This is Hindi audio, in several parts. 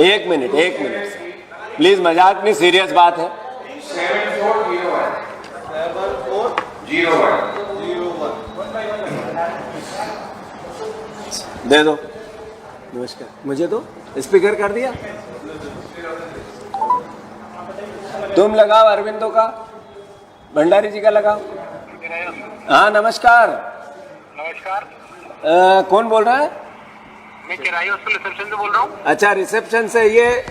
एक मिनट प्लीज, मजाक नहीं, सीरियस बात है। 7401 दे दो। नमस्कार, मुझे दो, स्पीकर कर दिया। तुम लगाओ अरविंदो का, भंडारी जी का लगाओ। हाँ नमस्कार। नमस्कार। कौन बोल रहा है? मैं किराए हॉस्टल रिसेप्शन से बोल रहा हूँ। अच्छा, रिसेप्शन से। ये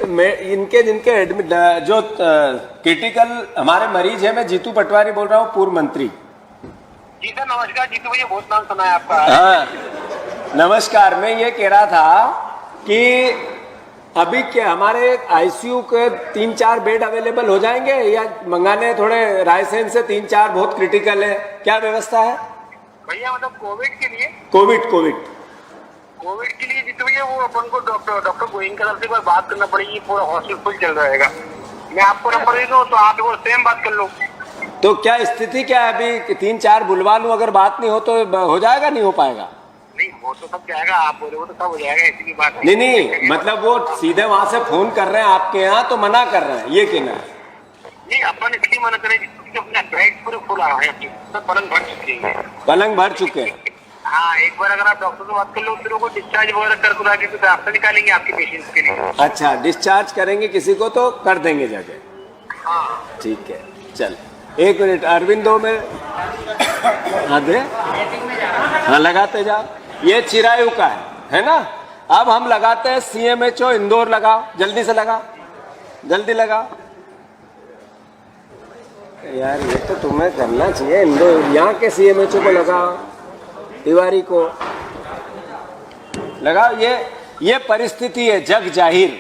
इनके जिनके एडमिट जो क्रिटिकल हमारे मरीज है, मैं जीतू पटवारी बोल रहा हूँ, पूर्व मंत्री। जी सर नमस्कार। जीतू भैया, बहुत नाम सुना है आपका। हाँ नमस्कार। मैं ये कह रहा था कि अभी क्या हमारे आईसीयू के 3-4 बेड अवेलेबल हो जाएंगे या मंगाने थोड़े रायसेन से? 3-4 बहुत क्रिटिकल है, क्या व्यवस्था है भैया? मतलब कोविड के लिए? कोविड के लिए जीतू भैया, वो अपन को डॉक्टर गोइंग की तरफ से कोई बात करना पड़ेगी। पूरा हॉस्टल फुल चल रहेगा। मैं आपको नंबर दे दूं तो आप वो सेम बात कर लो। तो क्या स्थिति क्या है अभी? 3-4 बुलवा लूं, अगर बात नहीं हो तो हो जाएगा, नहीं हो पाएगा? नहीं हो तो सब जाएगा, आप बोले वो तो सब हो जाएगा, ऐसी की बात नहीं, मतलब वो सीधे वहां से फोन कर रहे हैं आपके यहाँ तो मना कर रहे हैं, ये कहना है? नहीं, अपन इसलिए मना करें क्योंकि अपना बेड पूरे फुल आ रहे हैं, सब पलंग भर चुके हैं। पलंग भर चुके हैं? हाँ, एक बार अगर आप डॉक्टर से बात कर लो फिर वो डिस्चार्ज वगैरह कर कुरा के कुछ रास्ता निकालेंगे आपके पेशेंट्स के लिए। अच्छा, डिस्चार्ज करेंगे किसी को तो कर देंगे जगह। हाँ ठीक है, चल 1 मिनट अरविंदो में। हाँ दे, हाँ लगाते जाओ। ये चिरायू का है ना? अब हम लगाते हैं CMHO इंदौर। लगाओ, जल्दी से लगाओ, जल्दी लगाओ यार, ये तो तुम्हें करना चाहिए। इंदौर यहाँ के CMHO को लगाओ, तिवारी को लगाओ। ये परिस्थिति है जग जाहिर।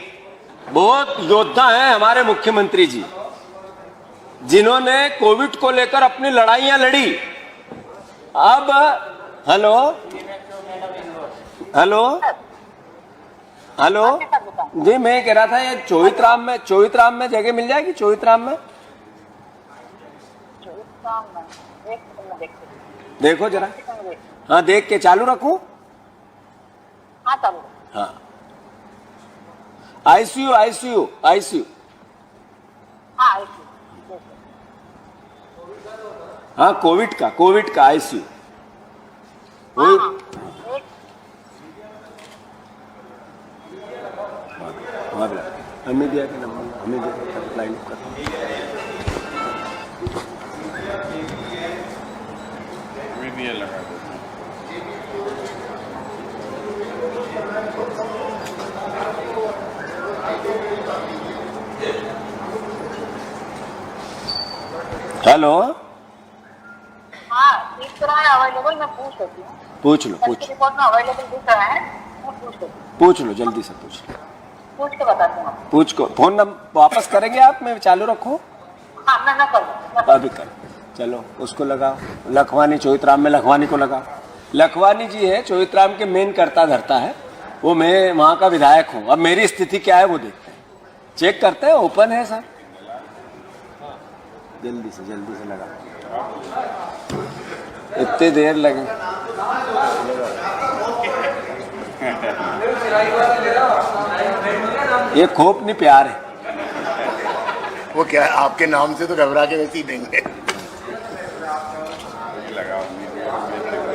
बहुत योद्धा हैं हमारे मुख्यमंत्री जी, जिन्होंने कोविड को लेकर अपनी लड़ाइयां लड़ी। अब हेलो जी, मैं कह रहा था ये चौहितराम में जगह मिल जाएगी? चौहितराम में देखो जरा। हाँ देख के चालू रखूं? हाँ चालू। हाँ, आईसीयू। हाँ कोविड का आईसीयू। हमें दिया कि नंबर, हमें दिया लाइन कर। लगा दो। हेलो। हाँ दिख रहा है अवेलेबल, मैं पूछ लेती हूँ। पूछ लो रिपोर्ट में अवेलेबल दिख रहा है, मैं पूछ लेती हूँ। पूछ लो, जल्दी से पूछ के बताती हूँ। पूछ को फोन नंबर वापस करेंगे आप? मैं चालू रखूं? हाँ मैं कर अभी कर। चलो उसको लगाओ, लखवानी। चौहितराम में लखवानी को लगाओ। लखवानी जी है चौहितराम के मेन करता धरता है वो। मैं वहां का विधायक हूँ। अब मेरी स्थिति क्या है वो देखते हैं, चेक करते हैं। ओपन है सर, जल्दी से लगा। इतनी देर लगी? ये खोप नहीं, प्यार है। वो क्या है, आपके नाम से तो घबरा के वैसे ही देंगे।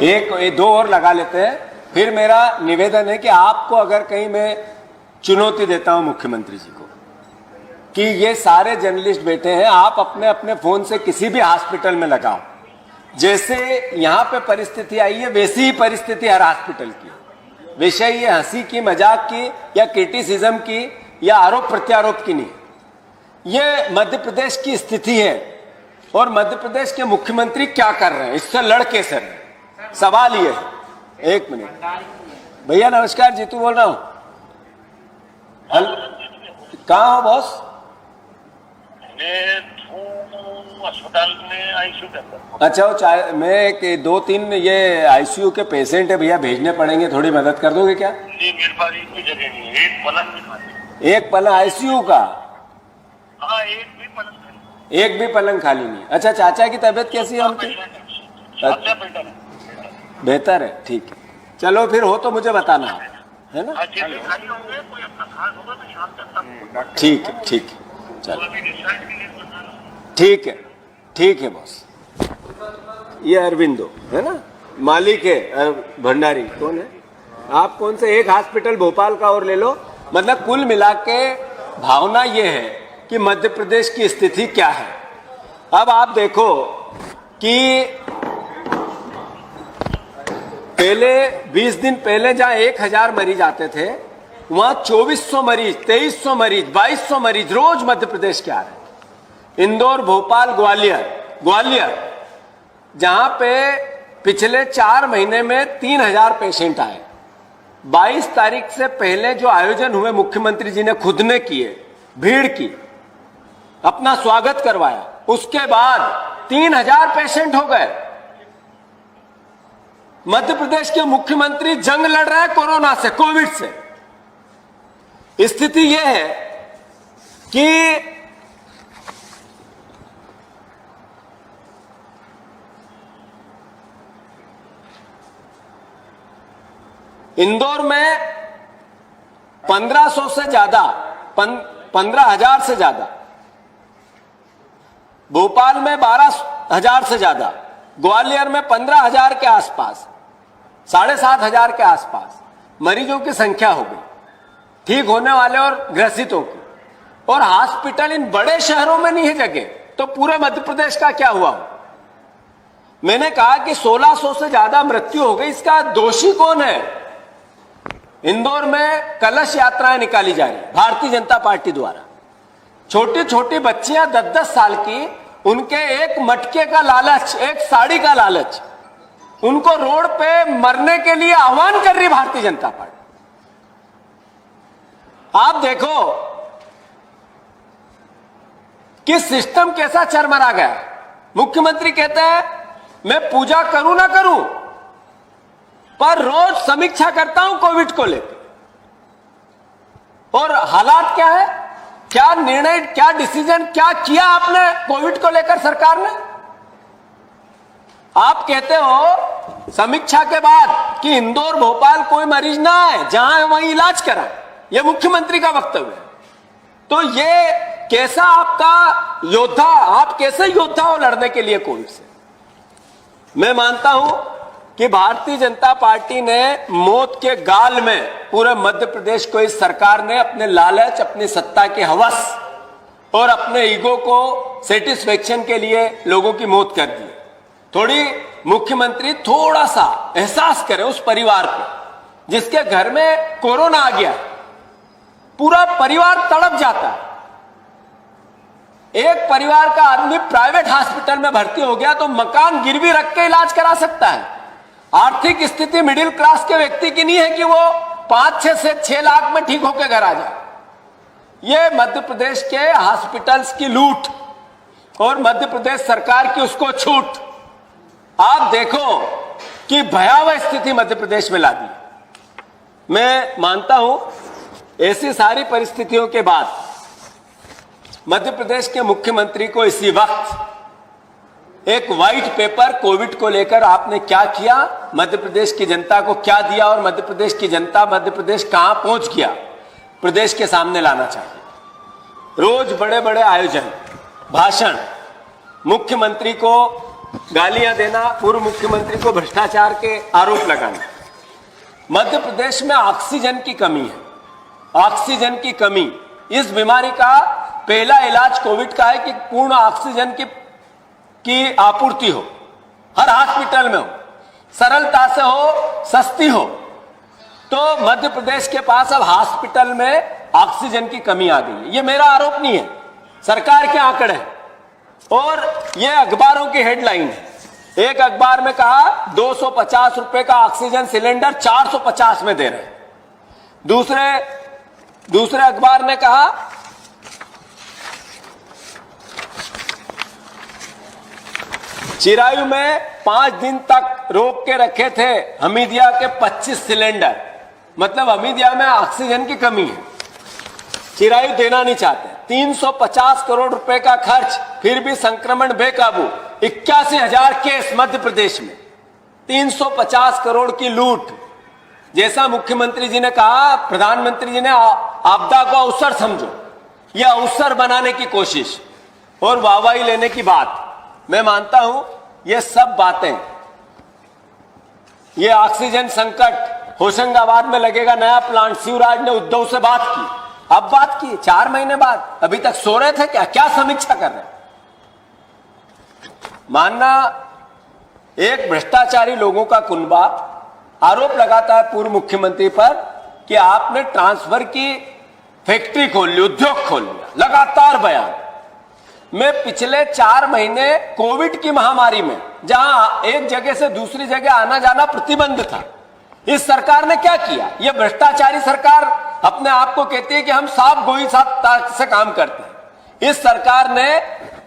एक 2 और लगा लेते हैं। फिर मेरा निवेदन है कि आपको अगर कहीं मैं चुनौती देता हूं मुख्यमंत्री जी को कि ये सारे जर्नलिस्ट बैठे हैं, आप अपने अपने फोन से किसी भी हॉस्पिटल में लगाओ। जैसे यहाँ पे परिस्थिति आई है वैसी ही परिस्थिति हर हॉस्पिटल की। विषय ये हंसी की, मजाक की या क्रिटिसिज्म की या आरोप प्रत्यारोप की नहीं। ये मध्य प्रदेश की स्थिति है और मध्य प्रदेश के मुख्यमंत्री क्या कर रहे हैं, इससे लड़ के सर सवाल ये है। 1 मिनट भैया, नमस्कार, जीतू बोल रहा हूँ। कहाँ हो बॉस? अस्पताल में आईसीयू के अंदर। अच्छा, मैं एक 2-3 ये आईसीयू के पेशेंट है भैया, भेजने पड़ेंगे, थोड़ी मदद कर दोगे क्या? जी मेरे पास कोई जगह नहीं है, एक पलंग भी खाली। एक पलंग आईसीयू का? हाँ, एक भी पलंग खाली। एक भी पलंग खाली नहीं। अच्छा, चाचा की तबीयत कैसी है उनकी? बेहतर है। बेहतर है, ठीक है। चलो फिर हो तो मुझे बताना। है ना? जैसे खाली होंगे कोई अपना खास होगा तो शाम तक सब ठीक है, ठीक है, चलो अभी डिस्चार्ज के लिए बता रहा हूं। ठीक है, ठीक है बॉस। ये अरविंदो है ना, मालिक है भंडारी, कौन है आप? कौन से एक हॉस्पिटल भोपाल का और ले लो। मतलब कुल मिला के भावना ये है कि मध्य प्रदेश की स्थिति क्या है। अब आप देखो कि पहले 20 दिन पहले जहां 1000 मरीज आते थे, वहां 2400 मरीज, 2300 मरीज, 2200 मरीज रोज मध्य प्रदेश के आ रहे हैं। इंदौर, भोपाल, ग्वालियर जहां पे पिछले 4 महीने में 3000 पेशेंट आए। 22 तारीख से पहले जो आयोजन हुए मुख्यमंत्री जी ने खुद ने किए, भीड़ की, अपना स्वागत करवाया, उसके बाद 3000 पेशेंट हो गए। मध्य प्रदेश के मुख्यमंत्री जंग लड़ रहे हैं कोरोना से, कोविड से। स्थिति यह है कि इंदौर में 1500 से ज्यादा, 15,000 से ज्यादा, भोपाल में 12,000 से ज्यादा, ग्वालियर में 15,000 के आसपास, 7,500 के आसपास मरीजों की संख्या हो गई, ठीक होने वाले और ग्रसितों की। और हॉस्पिटल इन बड़े शहरों में नहीं है जगह, तो पूरे मध्य प्रदेश का क्या हुआ? मैंने कहा कि 1600 से ज्यादा मृत्यु हो गई। इसका दोषी कौन है? इंदौर में कलश यात्राएं निकाली जा रही भारतीय जनता पार्टी द्वारा। छोटी छोटी बच्चियां 10-10 साल की, उनके एक मटके का लालच, एक साड़ी का लालच, उनको रोड पे मरने के लिए आह्वान कर रही भारतीय जनता पार्टी। आप देखो कि सिस्टम कैसा चरमरा गया। मुख्यमंत्री कहते हैं मैं पूजा करूं ना करूं, पर रोज समीक्षा करता हूं कोविड को लेकर। और हालात क्या है, क्या निर्णय, क्या डिसीजन, क्या किया आपने कोविड को लेकर सरकार ने? आप कहते हो समीक्षा के बाद कि इंदौर, भोपाल कोई मरीज ना आए, जहां है वहीं इलाज कराए, यह मुख्यमंत्री का वक्तव्य है। तो ये कैसा आपका योद्धा, आप कैसे योद्धा हो लड़ने के लिए कोविड से? मैं मानता हूं कि भारतीय जनता पार्टी ने मौत के गाल में पूरे मध्य प्रदेश को इस सरकार ने अपने लालच, अपनी सत्ता के हवस और अपने ईगो को सेटिस्फेक्शन के लिए लोगों की मौत कर दी। थोड़ी मुख्यमंत्री थोड़ा सा एहसास करें उस परिवार पे जिसके घर में कोरोना आ गया, पूरा परिवार तड़प जाता है। एक परिवार का आदमी प्राइवेट हॉस्पिटल में भर्ती हो गया तो मकान गिरवी रख के इलाज करा सकता है। आर्थिक स्थिति मिडिल क्लास के व्यक्ति की नहीं है कि वो 5-6 से 6 लाख में ठीक होकर घर आ जाए। ये मध्य प्रदेश के हॉस्पिटल्स की लूट और मध्य प्रदेश सरकार की उसको छूट। आप देखो कि भयावह स्थिति मध्य प्रदेश में ला दी। मैं मानता हूं ऐसी सारी परिस्थितियों के बाद मध्य प्रदेश के मुख्यमंत्री को इसी वक्त एक व्हाइट पेपर कोविड को लेकर आपने क्या किया, मध्य प्रदेश की जनता को क्या दिया और मध्य प्रदेश की जनता, मध्य प्रदेश कहां पहुंच गया, प्रदेश के सामने लाना चाहिए। रोज बड़े बड़े आयोजन, भाषण, मुख्यमंत्री को गालियां देना, पूर्व मुख्यमंत्री को भ्रष्टाचार के आरोप लगाना। मध्य प्रदेश में ऑक्सीजन की कमी है। ऑक्सीजन की कमी, इस बीमारी का पहला इलाज कोविड का है कि पूर्ण ऑक्सीजन की आपूर्ति हो, हर हॉस्पिटल में हो, सरलता से हो, सस्ती हो। तो मध्य प्रदेश के पास अब हॉस्पिटल में ऑक्सीजन की कमी आ गई है। ये मेरा आरोप नहीं है, सरकार के आंकड़े हैं और ये अखबारों की हेडलाइन है। एक अखबार में कहा 250 रुपए का ऑक्सीजन सिलेंडर 450 में दे रहे हैं। दूसरे अखबार ने कहा चिरायू में 5 दिन तक रोक के रखे थे हमीदिया के 25 सिलेंडर। मतलब हमीदिया में ऑक्सीजन की कमी है, चिरायू देना नहीं चाहते। 350 करोड़ रुपए का खर्च, फिर भी संक्रमण बेकाबू। 81,000 केस मध्य प्रदेश में, 350 करोड़ की लूट। जैसा मुख्यमंत्री जी ने कहा, प्रधानमंत्री जी ने आपदा को अवसर समझो, यह अवसर बनाने की कोशिश और वाहवाही लेने की बात, मैं मानता हूं ये सब बातें, ये ऑक्सीजन संकट, होशंगाबाद में लगेगा नया प्लांट, शिवराज ने उद्धव से बात की, अब बात की 4 महीने बाद, अभी तक सो रहे थे क्या समीक्षा कर रहे हैं? मानना एक भ्रष्टाचारी लोगों का कुनबा आरोप लगाता है पूर्व मुख्यमंत्री पर कि आपने ट्रांसफर की फैक्ट्री खोल ली, उद्योग खोल लिया, लगातार बयान। मैं पिछले 4 महीने कोविड की महामारी में, जहां एक जगह से दूसरी जगह आना जाना प्रतिबंध था, इस सरकार ने क्या किया? यह भ्रष्टाचारी सरकार अपने आप को कहती है कि हम साफ गोई साफ से काम करते हैं। इस सरकार ने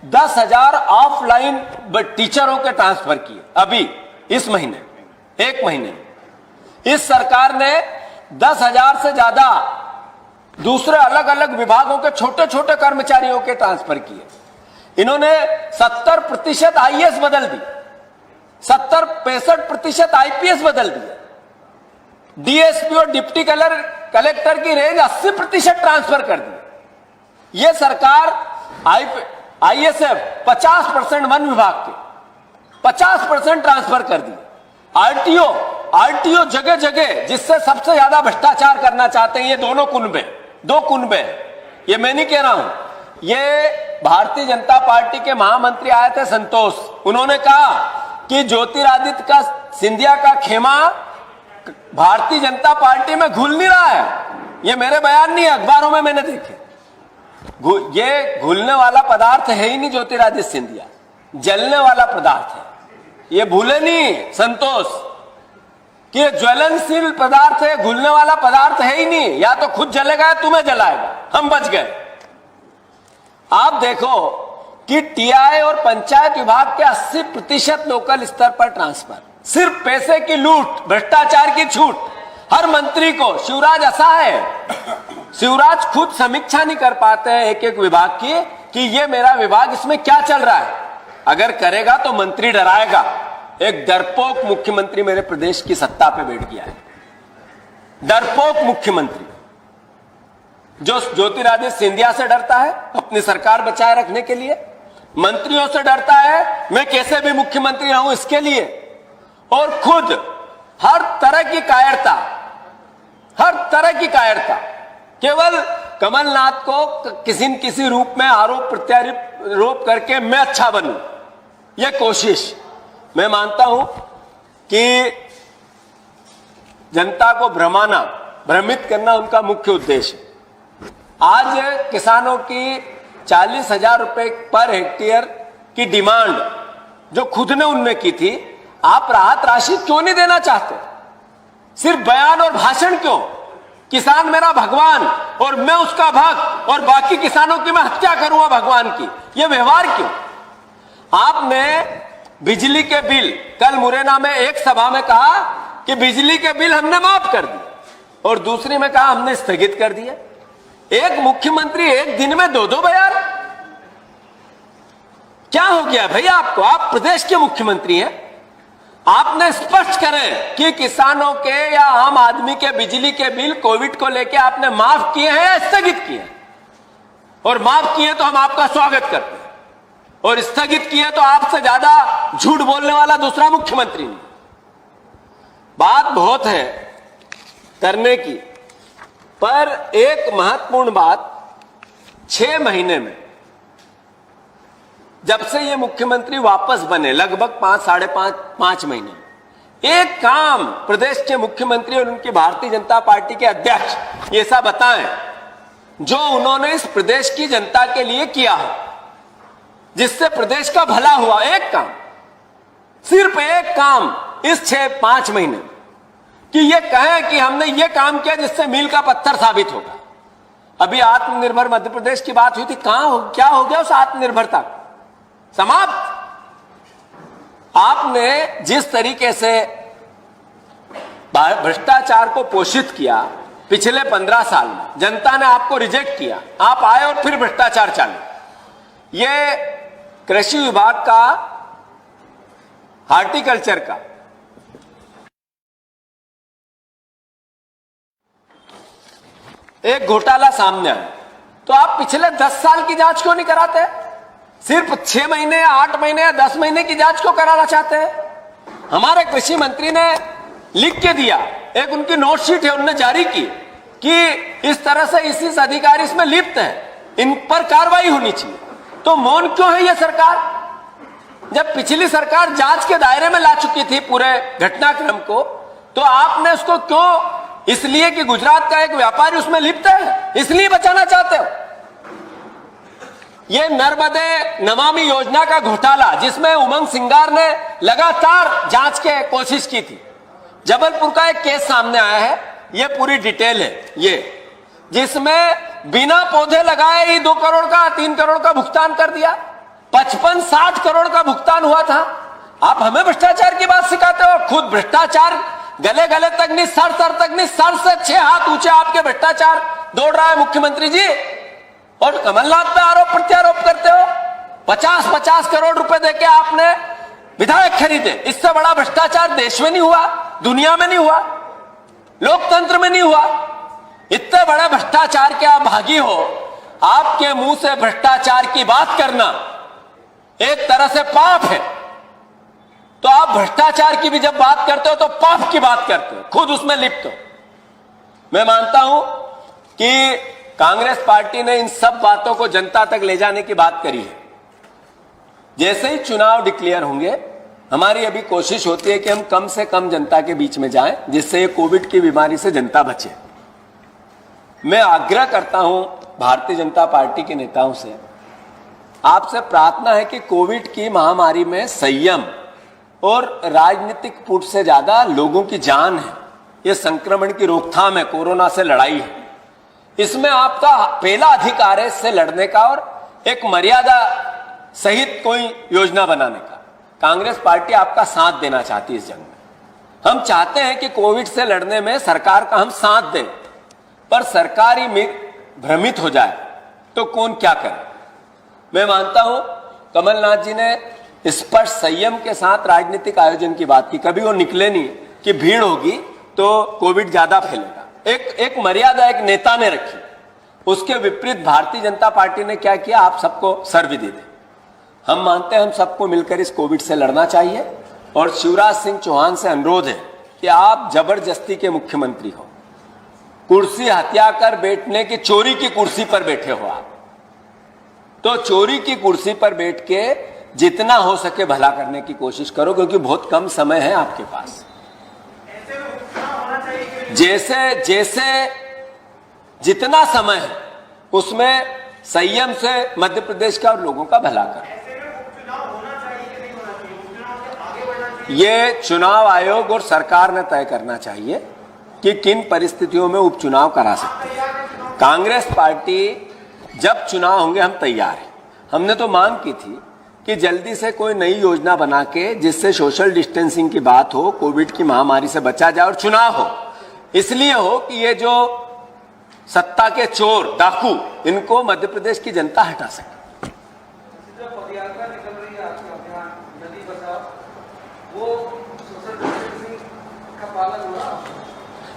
10,000 ऑफलाइन टीचरों के ट्रांसफर किए अभी इस महीने, 1 महीने। इस सरकार ने 10,000 से ज्यादा दूसरे अलग अलग विभागों के छोटे छोटे कर्मचारियों के ट्रांसफर किए। इन्होंने 70% आईएएस बदल दी, 65% आईपीएस बदल दिए। डीएसपी और डिप्टी कलेक्टर की रेंज 80% ट्रांसफर कर दी। यह सरकार आईएसएफ 50% वन विभाग के 50% ट्रांसफर कर दी। आरटीओ जगह जगह, जिससे सबसे ज्यादा भ्रष्टाचार करना चाहते हैं ये दो कुनबे, ये मैं नहीं कह रहा हूं, ये भारतीय जनता पार्टी के महामंत्री आए थे संतोष, उन्होंने कहा कि ज्योतिरादित्य सिंधिया का खेमा भारतीय जनता पार्टी में घुल नहीं रहा है। ये मेरे बयान नहीं है, अखबारों में मैंने देखे। ये घुलने वाला पदार्थ है ही नहीं ज्योतिरादित्य सिंधिया, जलने वाला पदार्थ है। ये भूले नहीं संतोष कि ये ज्वलनशील पदार्थ है, घुलने वाला पदार्थ है ही नहीं। या तो खुद जलेगा या तुम्हें जलाएगा, हम बच गए। आप देखो कि टीआई और पंचायत विभाग के 80% लोकल स्तर पर ट्रांसफर, सिर्फ पैसे की लूट, भ्रष्टाचार की छूट हर मंत्री को। शिवराज ऐसा है, शिवराज खुद समीक्षा नहीं कर पाते हैं एक एक विभाग की कि ये मेरा विभाग, इसमें क्या चल रहा है। अगर करेगा तो मंत्री डराएगा। एक डरपोक मुख्यमंत्री मेरे प्रदेश की सत्ता पे बैठ गया है, डरपोक मुख्यमंत्री जो ज्योतिरादित्य सिंधिया से डरता है अपनी सरकार बचाए रखने के लिए, मंत्रियों से डरता है मैं कैसे भी मुख्यमंत्री रहूं इसके लिए, और खुद हर तरह की कायरता केवल कमलनाथ को किसी न किसी रूप में आरोप प्रत्यारोप करके मैं अच्छा बनूं, यह कोशिश। मैं मानता हूं कि जनता को भ्रमित करना उनका मुख्य उद्देश्य। आज किसानों की 40,000 रुपए पर हेक्टेयर की डिमांड जो खुद ने उनने की थी, आप राहत राशि क्यों नहीं देना चाहते? सिर्फ बयान और भाषण क्यों? किसान मेरा भगवान और मैं उसका भक्त, और बाकी किसानों की मैं हत्या करूंगा भगवान की, यह व्यवहार क्यों? आपने बिजली के बिल, कल मुरैना में एक सभा में कहा कि बिजली के बिल हमने माफ कर दिए, और दूसरी में कहा हमने स्थगित कर दिए। एक मुख्यमंत्री एक दिन में 2 बयान, क्या हो गया भैया आपको? आप प्रदेश के मुख्यमंत्री हैं, आपने स्पष्ट करें कि किसानों के या आम आदमी के बिजली के बिल कोविड को लेकर आपने माफ किए हैं या स्थगित किए हैं? और माफ किए तो हम आपका स्वागत करते हैं, और स्थगित किए तो आपसे ज्यादा झूठ बोलने वाला दूसरा मुख्यमंत्री नहीं। बात बहुत है करने की, पर एक महत्वपूर्ण बात, 6 महीने में जब से ये मुख्यमंत्री वापस बने, लगभग 5-5.5 महीने, एक काम प्रदेश के मुख्यमंत्री और उनकी भारतीय जनता पार्टी के अध्यक्ष ये सब बताएं जो उन्होंने इस प्रदेश की जनता के लिए किया है, जिससे प्रदेश का भला हुआ। एक काम, सिर्फ एक काम इस 6-5 महीने में, कि ये कहें कि हमने ये काम किया जिससे मील का पत्थर साबित होगा। अभी आत्मनिर्भर मध्य प्रदेश की बात हुई थी, क्या हो गया उस आत्मनिर्भरता? समाप्त। आपने जिस तरीके से भ्रष्टाचार को पोषित किया पिछले 15 साल में, जनता ने आपको रिजेक्ट किया, आप आए और फिर भ्रष्टाचार चालू। ये कृषि विभाग का, हार्टिकल्चर का, एक घोटाला सामने आया, तो आप पिछले 10 साल की जांच क्यों नहीं कराते? सिर्फ 6 महीने, 8 महीने या 10 महीने की जांच क्यों कराना चाहते हैं? हमारे कृषि मंत्री ने लिख के दिया, एक उनकी नोटशीट है उन्होंने जारी की कि इस तरह से इस अधिकारी इसमें लिप्त है, इन पर कार्रवाई होनी चाहिए। तो मौन क्यों है यह सरकार? जब पिछली सरकार जांच के दायरे में ला चुकी थी पूरे घटनाक्रम को, तो आपने उसको क्यों? इसलिए कि गुजरात का एक व्यापारी उसमें लिप्त है, इसलिए बचाना चाहते हो। ये नर्मदे नमामि योजना का घोटाला, जिसमें उमंग सिंगार ने लगातार जांच के कोशिश की थी, जबलपुर का एक केस सामने आया है, ये पूरी डिटेल है ये, जिसमें बिना पौधे लगाए ही 2 करोड़ का 3 करोड़ का भुगतान कर दिया, 55-60 करोड़ का भुगतान हुआ था। आप हमें भ्रष्टाचार की बात सिखाते हो? खुद भ्रष्टाचार गले गले तक नहीं, सर सर तक नहीं, सर से 6 हाथ ऊंचे आपके भ्रष्टाचार दौड़ रहा है मुख्यमंत्री जी, और कमलनाथ पे आरोप प्रत्यारोप करते हो। 50-50 करोड़ रुपए देके आपने विधायक खरीदे, इससे बड़ा भ्रष्टाचार देश में नहीं हुआ, दुनिया में नहीं हुआ, लोकतंत्र में नहीं हुआ। इतने बड़े भ्रष्टाचार के आप भागी हो, आपके मुंह से भ्रष्टाचार की बात करना एक तरह से पाप है। तो आप भ्रष्टाचार की भी जब बात करते हो तो पाप की बात करते हो, खुद उसमें लिप्त हो। मैं मानता हूं कि कांग्रेस पार्टी ने इन सब बातों को जनता तक ले जाने की बात करी है। जैसे ही चुनाव डिक्लेयर होंगे, हमारी अभी कोशिश होती है कि हम कम से कम जनता के बीच में जाएं, जिससे ये कोविड की बीमारी से जनता बचे। मैं आग्रह करता हूं भारतीय जनता पार्टी के नेताओं से, आपसे प्रार्थना है कि कोविड की महामारी में संयम और राजनीतिक पुट से ज्यादा लोगों की जान है, ये संक्रमण की रोकथाम है, कोरोना से लड़ाई है। इसमें आपका पहला अधिकार है इससे लड़ने का और एक मर्यादा सहित कोई योजना बनाने का। कांग्रेस पार्टी आपका साथ देना चाहती है इस जंग में। हम चाहते हैं कि कोविड से लड़ने में सरकार का हम साथ दें, पर सरकार ही भ्रमित हो जाए तो कौन क्या करे। मैं मानता हूं कमलनाथ जी ने स्पष्ट संयम के साथ राजनीतिक आयोजन की बात की, कभी वो निकले नहीं कि भीड़ होगी तो कोविड ज्यादा फैलेगा। एक मर्यादा एक नेता ने रखी, उसके विपरीत भारतीय जनता पार्टी ने क्या किया? आप सबको सर्विस दे दे। हम मानते हैं हम सबको मिलकर इस कोविड से लड़ना चाहिए, और शिवराज सिंह चौहान से अनुरोध है कि आप जबरदस्ती के मुख्यमंत्री हो, कुर्सी हत्या कर बैठने की, चोरी की कुर्सी पर बैठे हो आप, तो चोरी की कुर्सी पर बैठ के जितना हो सके भला करने की कोशिश करो, क्योंकि बहुत कम समय है आपके पास। जैसे जितना समय है उसमें संयम से मध्य प्रदेश का और लोगों का भला करो। ये चुनाव आयोग और सरकार ने तय करना चाहिए कि किन परिस्थितियों में उपचुनाव करा सकते हैं। कांग्रेस पार्टी जब चुनाव होंगे हम तैयार हैं। हमने तो मांग की थी कि जल्दी से कोई नई योजना बना के जिससे सोशल डिस्टेंसिंग की बात हो, कोविड की महामारी से बचा जाए और चुनाव हो, इसलिए हो कि ये जो सत्ता के चोर डाकू, इनको मध्य प्रदेश की जनता हटा सके।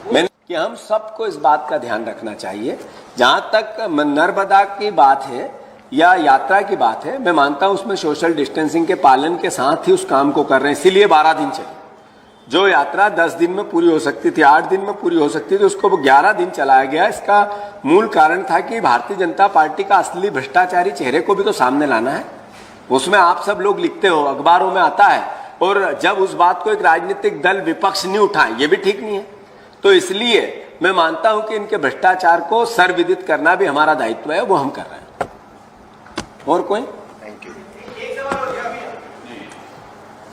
मैंने कि हम सबको इस बात का ध्यान रखना चाहिए। जहां तक नर्मदा की बात है या यात्रा की बात है, मैं मानता हूं उसमें सोशल डिस्टेंसिंग के पालन के साथ ही उस काम को कर रहे हैं, इसीलिए 12 दिन चले। जो यात्रा 10 दिन में पूरी हो सकती थी, 8 दिन में पूरी हो सकती थी, उसको 11 दिन चलाया गया। इसका मूल कारण था कि भारतीय जनता पार्टी का असली भ्रष्टाचारी चेहरे को भी तो सामने लाना है। उसमें आप सब लोग लिखते हो, अखबारों में आता है, और जब उस बात को एक राजनीतिक दल विपक्ष नहीं उठाए, ये भी ठीक नहीं है। तो इसलिए मैं मानता हूं कि इनके भ्रष्टाचार को सरविदित करना भी हमारा दायित्व है, वो हम कर रहे हैं। और कोई? Thank you. एक सवाल हो गया अभी,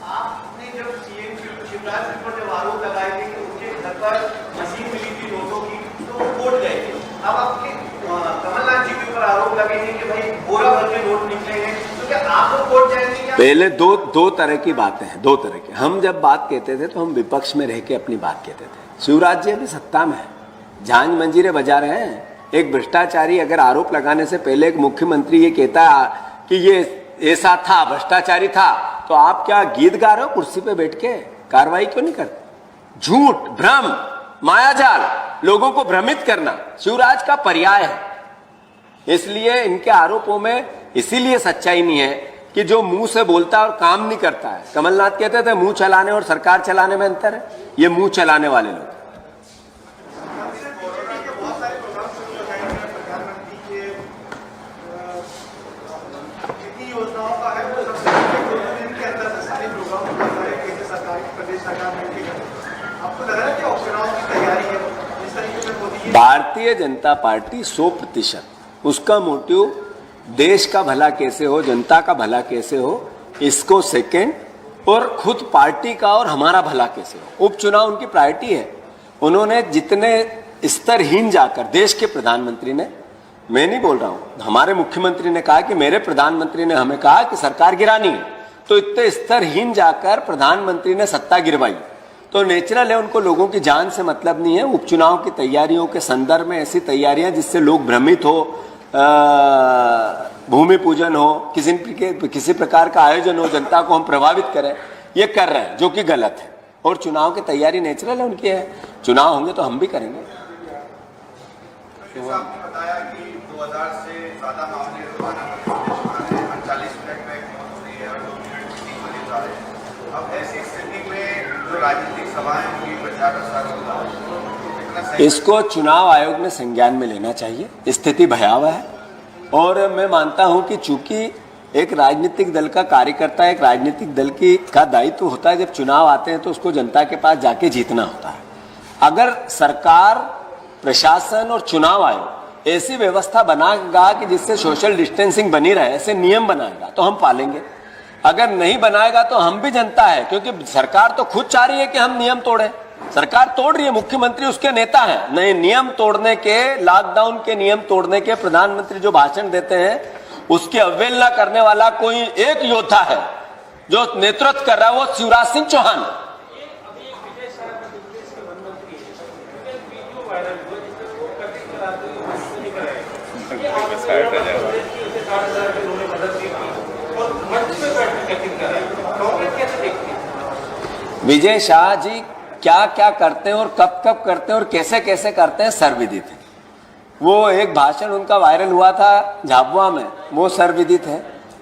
आपने जब सीएम शिवराज सिंह पर जब आरोप लगाए थे कि उनके घर पर मशीन मिली थी नोटों की, तो वो कोर्ट गए थे। अब आपके कमलनाथ जी के ऊपर आरोप लगे हैं कि भाई बोरा भर के नोट निकले हैं, तो क्या आप लोग कोर्ट जाएंगे क्या? पहले दो तरह की बातें हैं, दो तरह की। हम जब बात कहते थे तो हम विपक्ष में रह के अपनी बात कहते थे। शिवराज जी अभी सत्ता में है, झांझ मंजीरे बजा रहे हैं। एक भ्रष्टाचारी अगर आरोप लगाने से पहले एक मुख्यमंत्री ये कहता है कि ये ऐसा था, भ्रष्टाचारी था, तो आप क्या गीत गा रहे हो कुर्सी पे बैठ के? कार्रवाई क्यों नहीं करते? झूठ, भ्रम, मायाजाल, लोगों को भ्रमित करना शिवराज का पर्याय है। इसलिए इनके आरोपों में इसीलिए सच्चाई नहीं है कि जो मुंह से बोलता है और काम नहीं करता है। कमलनाथ कहते थे मुंह चलाने और सरकार चलाने में अंतर है, ये मुंह चलाने वाले लोग। भारतीय जनता पार्टी 100% उसका मोटिव देश का भला कैसे हो, जनता का भला कैसे हो, इसको सेकेंड, और खुद पार्टी का और हमारा भला कैसे हो। उपचुनाव उनकी प्रायोरिटी है। उन्होंने जितने स्तरहीन जाकर, देश के प्रधानमंत्री ने, मैं नहीं बोल रहा हूं, हमारे मुख्यमंत्री ने कहा कि मेरे प्रधानमंत्री ने हमें कहा कि सरकार गिरानी है, तो इतने स्तरहीन जाकर प्रधानमंत्री ने सत्ता गिरवाई। तो नेचुरल है, उनको लोगों की जान से मतलब नहीं है। उपचुनाव की तैयारियों के संदर्भ में ऐसी तैयारियां जिससे लोग भ्रमित हो, भूमि पूजन हो, किसी प्रकार का आयोजन हो, जनता को हम प्रभावित करें, ये कर रहे हैं, जो कि गलत है। और चुनाव की तैयारी नेचुरल है उनकी है, चुनाव होंगे तो हम भी करेंगे। आपने बताया कि 2000 से ज्यादा मामले रोजाना 39 मिनट में मौत हो रही है और 2 मिनट 3 मरीज आ रहे हैं। अब ऐसी स्थिति में जो राजनीतिक सभाएं होंगी, प्रचार प्रसार होगा, इसको चुनाव आयोग ने संज्ञान में लेना चाहिए। स्थिति भयावह है और मैं मानता हूं कि चूंकि एक राजनीतिक दल का कार्यकर्ता, एक राजनीतिक दल का दायित्व होता है, जब चुनाव आते हैं तो उसको जनता के पास जाके जीतना होता है। अगर सरकार, प्रशासन और चुनाव आयोग ऐसी व्यवस्था बनाएगा कि जिससे सोशल डिस्टेंसिंग बनी रहे, ऐसे नियम बनाएगा तो हम पालेंगे। अगर नहीं बनाएगा तो हम भी जनता है, क्योंकि सरकार तो खुद चाह रही है कि हम नियम तोड़ें। सरकार तोड़ रही है, मुख्यमंत्री उसके नेता हैं। नए नियम तोड़ने के, लॉकडाउन के नियम तोड़ने के प्रधानमंत्री जो भाषण देते हैं उसकी अवहेलना करने वाला कोई एक योद्धा है जो नेतृत्व कर रहा है, वो शिवराज सिंह चौहान। विजय शाह जी क्या क्या करते हैं और कब कब करते हैं और कैसे कैसे करते हैं सर्वविदित है। वो एक भाषण उनका वायरल हुआ था झाबुआ में, वो सर्वविदित है।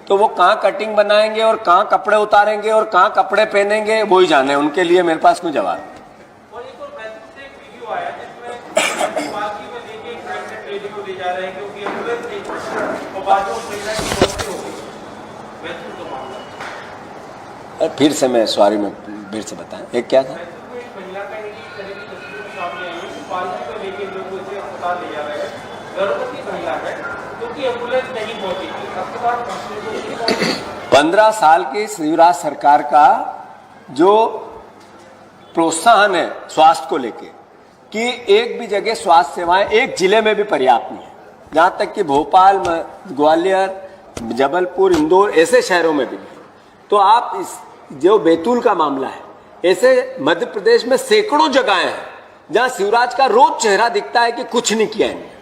तो वो कहाँ कटिंग बनाएंगे और कहाँ कपड़े उतारेंगे और कहाँ कपड़े पहनेंगे वो ही जाने, उनके लिए मेरे पास कोई जवाब नहीं। फिर से मैं सॉरी में फिर से बताएं, एक क्या था? पंद्रह साल की शिवराज सरकार का जो प्रोत्साहन है स्वास्थ्य को लेके कि एक भी जगह स्वास्थ्य सेवाएं एक जिले में भी पर्याप्त नहीं है, जहां तक कि भोपाल, ग्वालियर, जबलपुर, इंदौर ऐसे शहरों में भी नहीं। तो आप इस जो बैतूल का मामला है, ऐसे मध्य प्रदेश में सैकड़ों जगहें हैं जहां शिवराज का रोज चेहरा दिखता है कि कुछ नहीं किया है।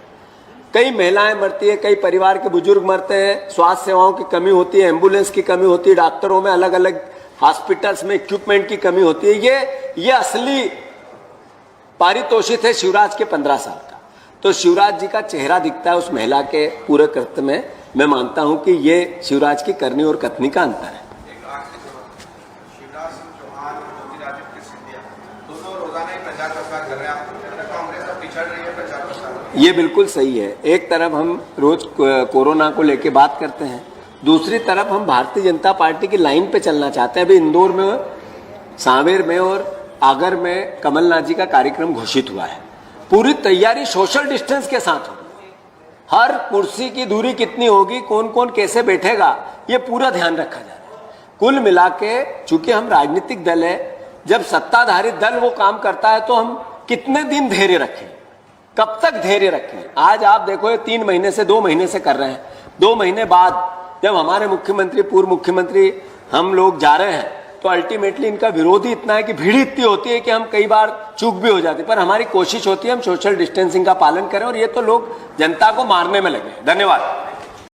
कई महिलाएं मरती है, कई परिवार के बुजुर्ग मरते हैं, स्वास्थ्य सेवाओं की कमी होती है, एम्बुलेंस की कमी होती है, डॉक्टरों में अलग अलग हॉस्पिटल्स में इक्विपमेंट की कमी होती है। ये असली पारितोषिक है शिवराज के 15 साल का। तो शिवराज जी का चेहरा दिखता है उस महिला के पूरे कृत्य में। मैं मानता हूं कि ये शिवराज की करनी और कथनी का अंतर है। ये बिल्कुल सही है। एक तरफ हम रोज कोरोना को लेके बात करते हैं, दूसरी तरफ हम भारतीय जनता पार्टी की लाइन पे चलना चाहते हैं। अभी इंदौर में, सांवेर में और आगर में कमलनाथ जी का कार्यक्रम घोषित हुआ है। पूरी तैयारी सोशल डिस्टेंस के साथ होगी, हर कुर्सी की दूरी कितनी होगी, कौन कौन कैसे बैठेगा, ये पूरा ध्यान रखा जा रहा है। कुल मिला के चूंकि हम राजनीतिक दल है, जब सत्ताधारी दल वो काम करता है तो हम कितने दिन धैर्य रखें, कब तक धैर्य रखें। आज आप देखो ये 3 महीने से 2 महीने से कर रहे हैं। 2 महीने बाद जब हमारे मुख्यमंत्री, पूर्व मुख्यमंत्री, हम लोग जा रहे हैं तो अल्टीमेटली इनका विरोधी इतना है कि भीड़ इतनी होती है कि हम कई बार चूक भी हो जाते, पर हमारी कोशिश होती है हम सोशल डिस्टेंसिंग का पालन करें। और ये तो लोग जनता को मारने में लगे। धन्यवाद।